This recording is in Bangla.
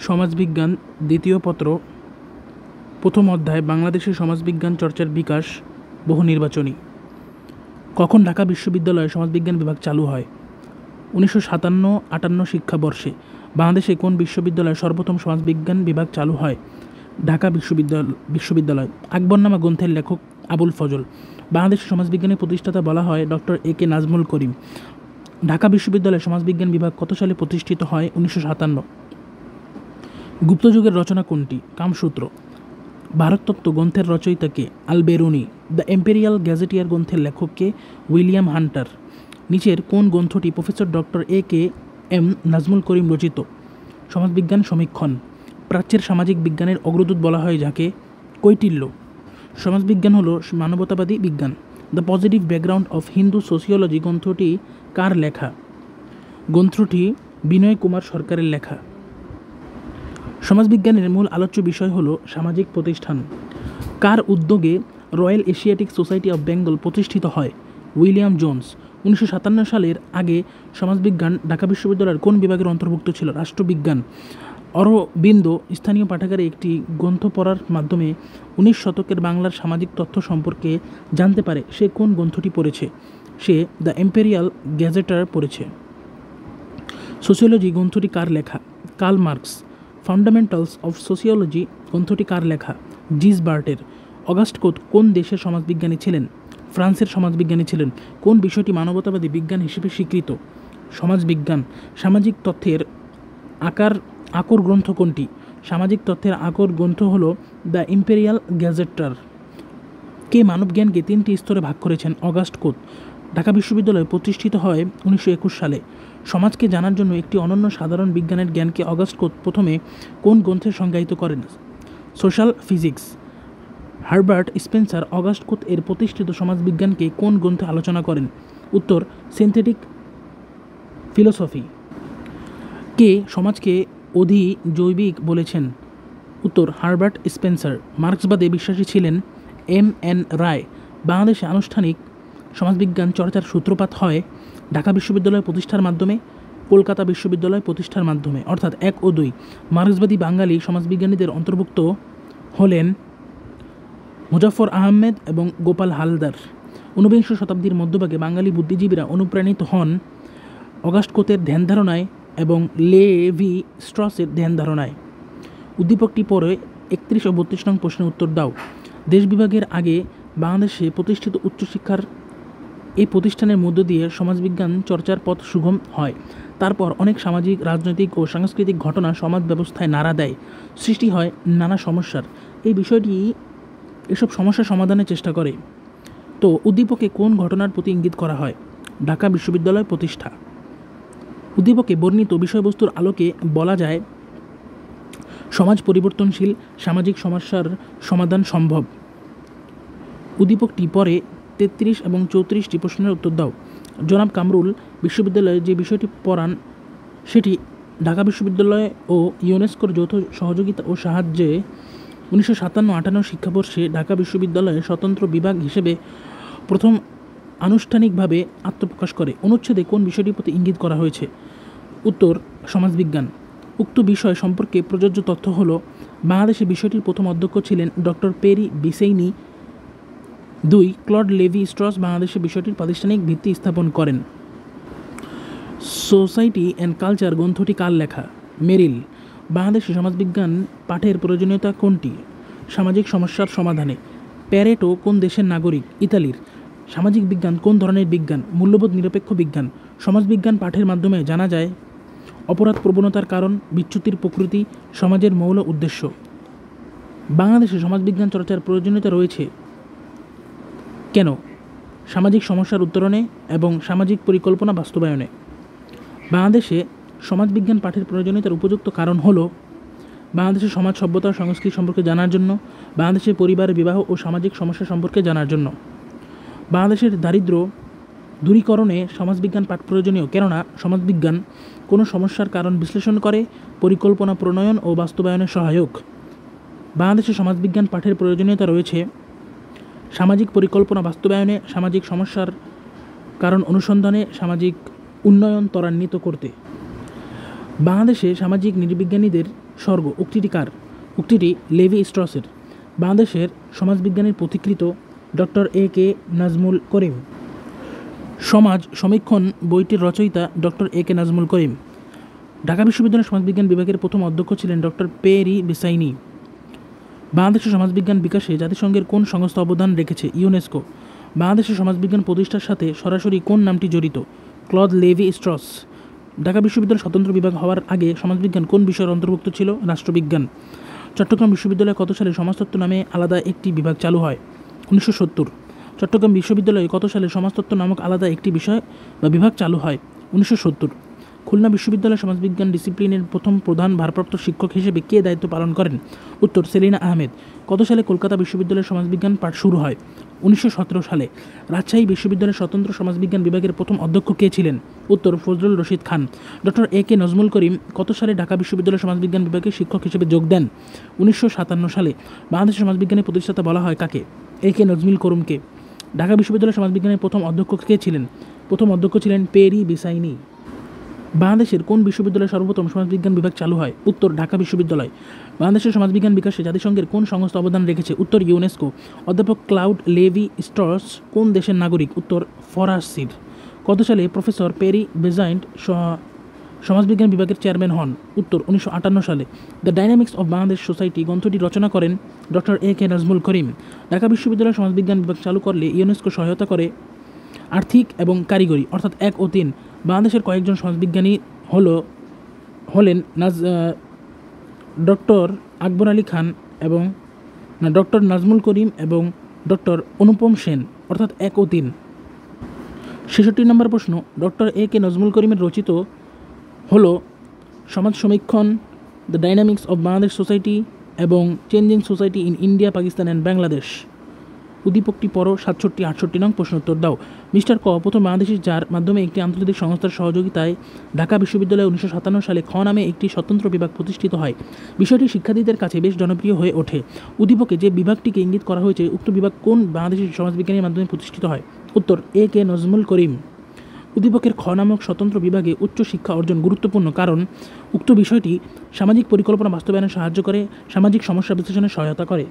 সমাজবিজ্ঞান দ্বিতীয় পত্র প্রথম অধ্যায় বাংলাদেশের সমাজবিজ্ঞান চর্চার বিকাশ বহু নির্বাচনী। কখন ঢাকা বিশ্ববিদ্যালয়ে সমাজবিজ্ঞান বিভাগ চালু হয়? 1957-58 শিক্ষাবর্ষে। বাংলাদেশে কোন বিশ্ববিদ্যালয়ে সর্বপ্রথম সমাজবিজ্ঞান বিভাগ চালু হয়? ঢাকা বিশ্ববিদ্যালয়। আকবরনামা গ্রন্থের লেখক আবুল ফজল। বাংলাদেশের সমাজবিজ্ঞানের প্রতিষ্ঠাতা বলা হয় ডক্টর এ.কে নাজমুল করিম। ঢাকা বিশ্ববিদ্যালয়ে সমাজবিজ্ঞান বিভাগ কত সালে প্রতিষ্ঠিত হয়? 1957। গুপ্তযুগের রচনা কোনটি? কামসূত্র। ভারততত্ত্ব গ্রন্থের রচয়িতাকে? আল বেরুনি। দ্য ইম্পেরিয়াল গ্যাজেটিয়ার গ্রন্থের লেখককে? William Hunter. নিচের কোন গ্রন্থটি professor doctor A K M Nazmul Karim রচিত? সমাজবিজ্ঞান সমীক্ষণ। প্রাচ্যের সামাজিক বিজ্ঞানের অগ্রদূত বলা হয় যাকে? কৈটিল্য। সমাজবিজ্ঞান হল মানবতাবাদী বিজ্ঞান। The positive background of Hindu sociology গ্রন্থটি কার লেখা? গ্রন্থটি বিনয় কুমার সরকারের লেখা। সমাজবিজ্ঞানের মূল আলোচ্য বিষয় হল সামাজিক প্রতিষ্ঠান। কার উদ্যোগে royal Asiatic society of Bengal প্রতিষ্ঠিত হয়? William Jones. 1957 সালের আগে সমাজবিজ্ঞান ঢাকা বিশ্ববিদ্যালয়ের কোন বিভাগের অন্তর্ভুক্ত ছিল? রাষ্ট্রবিজ্ঞান। অরবিন্দ স্থানীয় পাঠাগারে একটি গ্রন্থ পড়ার মাধ্যমে 19 শতকের বাংলার সামাজিক তথ্য সম্পর্কে জানতে পারে। সে কোন গ্রন্থটি পড়েছে? সে দ্য ইম্পেরিয়াল গ্যাজেটার পড়েছে। সোসিওলজি গ্রন্থটি কার লেখা? Karl Marx. Fundamentals of sociology গ্রন্থটি কার লেখা? জিসবার্টের। অগাস্ট কোত কোন দেশের সমাজবিজ্ঞানী ছিলেন? ফ্রান্সের সমাজবিজ্ঞানী ছিলেন। কোন বিষয়টি মানবতাবাদী বিজ্ঞান হিসেবে স্বীকৃত? সমাজবিজ্ঞান। সামাজিক তথ্যের আকর গ্রন্থ কোনটি? সামাজিক তথ্যের আকর গ্রন্থ হল দ্য ইম্পেরিয়াল গ্যাজেটার। কে মানবজ্ঞানকে 3টি স্তরে ভাগ করেছেন? অগাস্ট কোত। ঢাকা বিশ্ববিদ্যালয় প্রতিষ্ঠিত হয় 1921 সালে। সমাজকে জানার জন্য একটি অনন্য সাধারণ বিজ্ঞানের জ্ঞানকে অগাস্ট কোত প্রথমে কোন গ্রন্থে সংজ্ঞায়িত করেন? Social physics. Herbert Spencer Auguste Comte এর প্রতিষ্ঠিত সমাজবিজ্ঞানকে কোন গ্রন্থে আলোচনা করেন? উত্তর, সিনথেটিক ফিলোসফি। কে সমাজকে অধিজৈবিক বলেছেন? উত্তর, হারবার্ট স্পেন্সার। মার্ক্সবাদে বিশ্বাসী ছিলেন এম.এন. রায়। বাংলাদেশে আনুষ্ঠানিক সমাজবিজ্ঞান চর্চার সূত্রপাত হয় ঢাকা বিশ্ববিদ্যালয় প্রতিষ্ঠার মাধ্যমে, কলকাতা বিশ্ববিদ্যালয় প্রতিষ্ঠার মাধ্যমে, অর্থাৎ 1 ও 2। মার্ক্সবাদী বাঙালি সমাজবিজ্ঞানীদের অন্তর্ভুক্ত হলেন মুজাফফর আহমেদ এবং গোপাল হালদার। 19বিংশ শতাব্দীর মধ্যভাগে বাঙালি বুদ্ধিজীবীরা অনুপ্রাণিত হন অগাস্ট কোতের ধ্যান ধারণায় এবং লেভি স্ট্রসের ধ্যান ধারণায়। উদ্দীপকটি পরে 31 ও 32 নং প্রশ্নের উত্তর দাও। দেশ বিভাগের আগে বাংলাদেশে প্রতিষ্ঠিত উচ্চশিক্ষার এই প্রতিষ্ঠানের মধ্য দিয়ে সমাজবিজ্ঞান চর্চার পথ সুগম হয়। তারপর অনেক সামাজিক, রাজনৈতিক ও সাংস্কৃতিক ঘটনা সমাজ ব্যবস্থায় নাড়া দেয়, সৃষ্টি হয় নানা সমস্যার। এই বিষয়টি এসব সমস্যা সমাধানের চেষ্টা করে। তো উদ্দীপকে কোন ঘটনার প্রতি ইঙ্গিত করা হয়? ঢাকা বিশ্ববিদ্যালয় প্রতিষ্ঠা। উদ্দীপকে বর্ণিত বিষয়বস্তুর আলোকে বলা যায় সমাজ পরিবর্তনশীল, সামাজিক সমস্যার সমাধান সম্ভব। উদ্দীপকটি পরে 33 এবং 34টি প্রশ্নের উত্তর দাও। জনাব কামরুল বিশ্ববিদ্যালয়ে যে বিষয়টি পড়ান সেটি ঢাকা বিশ্ববিদ্যালয় ও ইউনেস্কোর যৌথ সহযোগিতা ও সাহায্যে 1957-58 শিক্ষাবর্ষে ঢাকা বিশ্ববিদ্যালয়ে স্বতন্ত্র বিভাগ হিসেবে প্রথম আনুষ্ঠানিকভাবে আত্মপ্রকাশ করে। অনুচ্ছেদে কোন বিষয়টির প্রতি ইঙ্গিত করা হয়েছে? উত্তর, সমাজবিজ্ঞান। উক্ত বিষয় সম্পর্কে প্রযোজ্য তথ্য হল বাংলাদেশে বিষয়টির প্রথম অধ্যক্ষ ছিলেন doctor Pierre Bessaignet. 2, Claude Levi Strauss বাংলাদেশে বিষয়টির প্রাতিষ্ঠানিক ভিত্তি স্থাপন করেন। সোসাইটি অ্যান্ড কালচার গ্রন্থটি কার লেখা? মেরিল। বাংলাদেশে সমাজবিজ্ঞান পাঠের প্রয়োজনীয়তা কোনটি? সামাজিক সমস্যার সমাধানে। প্যারেটো কোন দেশের নাগরিক? ইতালির। সামাজিক বিজ্ঞান কোন ধরনের বিজ্ঞান? মূল্যবোধ নিরপেক্ষ বিজ্ঞান। সমাজবিজ্ঞান পাঠের মাধ্যমে জানা যায় অপরাধ প্রবণতার কারণ, বিচ্যুতির প্রকৃতি, সমাজের মৌল উদ্দেশ্য। বাংলাদেশে সমাজবিজ্ঞান চর্চার প্রয়োজনীয়তা রয়েছে কেন? সামাজিক সমস্যার উত্তরণে এবং সামাজিক পরিকল্পনা বাস্তবায়নে। বাংলাদেশে সমাজবিজ্ঞান পাঠের প্রয়োজনীয়তার উপযুক্ত কারণ হল বাংলাদেশের সমাজ, সভ্যতা ও সংস্কৃতি সম্পর্কে জানার জন্য, বাংলাদেশের পরিবার, বিবাহ ও সামাজিক সমস্যা সম্পর্কে জানার জন্য। বাংলাদেশের দারিদ্র্য দূরীকরণে সমাজবিজ্ঞান পাঠ প্রয়োজনীয়, কেননা সমাজবিজ্ঞান কোনো সমস্যার কারণ বিশ্লেষণ করে, পরিকল্পনা প্রণয়ন ও বাস্তবায়নে সহায়ক। বাংলাদেশের সমাজবিজ্ঞান পাঠের প্রয়োজনীয়তা রয়েছে সামাজিক পরিকল্পনা বাস্তবায়নে, সামাজিক সমস্যার কারণ অনুসন্ধানে, সামাজিক উন্নয়ন ত্বরান্বিত করতে। বাংলাদেশে সামাজিক নৃবিজ্ঞানীদের স্বর্গ উক্তিটি কার? উক্তিটি লেভি স্ট্রসের। বাংলাদেশের সমাজবিজ্ঞানের পথিকৃত ডক্টর এ কে নাজমুল করিম। সমাজ সমীক্ষণ বইটির রচয়িতা ডক্টর এ কে নাজমুল করিম। ঢাকা বিশ্ববিদ্যালয়ের সমাজবিজ্ঞান বিভাগের প্রথম অধ্যক্ষ ছিলেন ডক্টর পেরি বেসাইনি। বাংলাদেশের সমাজবিজ্ঞান বিকাশে জাতিসংঘের কোন সংস্থা অবদান রেখেছে? ইউনেস্কো। বাংলাদেশের সমাজবিজ্ঞান প্রতিষ্ঠার সাথে সরাসরি কোন নামটি জড়িত? Claude Levy Strauss. ঢাকা বিশ্ববিদ্যালয় স্বতন্ত্র বিভাগ হওয়ার আগে সমাজবিজ্ঞান কোন বিষয়ের অন্তর্ভুক্ত ছিল? রাষ্ট্রবিজ্ঞান। চট্টগ্রাম বিশ্ববিদ্যালয়ে কত সালে সমাজতত্ত্ব নামে আলাদা একটি বিভাগ চালু হয়? 1970। চট্টগ্রাম বিশ্ববিদ্যালয়ে কত সালে সমাজতত্ত্ব নামক আলাদা একটি বিষয় বা বিভাগ চালু হয়? 1970। খুলনা বিশ্ববিদ্যালয় সমাজবিজ্ঞান ডিসিপ্লিনের প্রথম প্রধান ভারপ্রাপ্ত শিক্ষক হিসেবে কে দায়িত্ব পালন করেন? উত্তর সেলিনা আহমেদ। কত সালে কলকাতা বিশ্ববিদ্যালয়ের সমাজবিজ্ঞান পাঠ শুরু হয়? 1917 সালে। রাজশাহী বিশ্ববিদ্যালয়ের স্বতন্ত্র সমাজবিজ্ঞান বিভাগের প্রথম অধ্যক্ষ কে ছিলেন? উত্তর ফজলুল রশিদ খান। ডক্টর এ কে নাজমুল করিম কত সালে ঢাকা বিশ্ববিদ্যালয় সমাজবিজ্ঞান বিভাগের শিক্ষক হিসেবে যোগ দেন? 1957 সালে। বাংলাদেশের সমাজবিজ্ঞানের প্রতিষ্ঠাতা বলা হয় কাকে? এ কে নাজমুল করিমকে। ঢাকা বিশ্ববিদ্যালয় সমাজবিজ্ঞানের প্রথম অধ্যক্ষ কে ছিলেন? প্রথম অধ্যক্ষ ছিলেন পেরি বেসাইনি। বাংলাদেশের কোন বিশ্ববিদ্যালয়ে সর্বপ্রথম সমাজবিজ্ঞান বিভাগ চালু হয়? উত্তর ঢাকা বিশ্ববিদ্যালয়। বাংলাদেশের সমাজবিজ্ঞান বিকাশে জাতিসংঘের কোন সংস্থা অবদান রেখেছে? উত্তর ইউনেস্কো। অধ্যাপক ক্লাউড লেভি স্ট্রস কোন দেশের নাগরিক? উত্তর ফরাসির। কত সালে প্রফেসর পেরি বেজাইন্ট সমাজবিজ্ঞান বিভাগের চেয়ারম্যান হন? উত্তর 1958 সালে। The dynamics of Bangladesh society গ্রন্থটি রচনা করেন ডক্টর এ কে নাজমুল করিম। ঢাকা বিশ্ববিদ্যালয়ের সমাজবিজ্ঞান বিভাগ চালু করলে ইউনেস্কো সহায়তা করে আর্থিক এবং কারিগরি অর্থাৎ 1 ও 3। বাংলাদেশের কয়েকজন সমাজবিজ্ঞানী হলেন ডক্টর আকবর আলী খান এবং ডক্টর নাজমুল করিম এবং ডক্টর অনুপম সেন অর্থাৎ 1 ও 3। 66 নম্বর প্রশ্ন, ডক্টর এ কে নাজমুল করিমের রচিত হলো সমাজ সমীক্ষণ, the dynamics of Bangladesh society এবং changing society in India, Pakistan and Bangladesh. উদ্দীপকটি পড়ো। 67-68 নং প্রশ্ন উত্তর দাও। মিস্টার ক প্রথম বাংলাদেশি যার মাধ্যমে একটি আন্তর্জাতিক সংস্থার সহযোগিতায় ঢাকা বিশ্ববিদ্যালয়ে 1957 সালে খ নামে একটি স্বতন্ত্র বিভাগ প্রতিষ্ঠিত হয়। বিষয়টি শিক্ষার্থীদের কাছে বেশ জনপ্রিয় হয়ে ওঠে। উদ্দীপকে যে বিভাগটিকে ইঙ্গিত করা হয়েছে উক্ত বিভাগ কোন বাংলাদেশি সমাজবিজ্ঞানীর মাধ্যমে প্রতিষ্ঠিত হয়? উত্তর এ কে নাজমুল করিম। উদ্দীপকের খ নামক স্বতন্ত্র বিভাগে উচ্চ শিক্ষা অর্জন গুরুত্বপূর্ণ কারণ উক্ত বিষয়টি সামাজিক পরিকল্পনা বাস্তবায়নে সাহায্য করে, সামাজিক সমস্যা বিশ্লেষণে সহায়তা করে।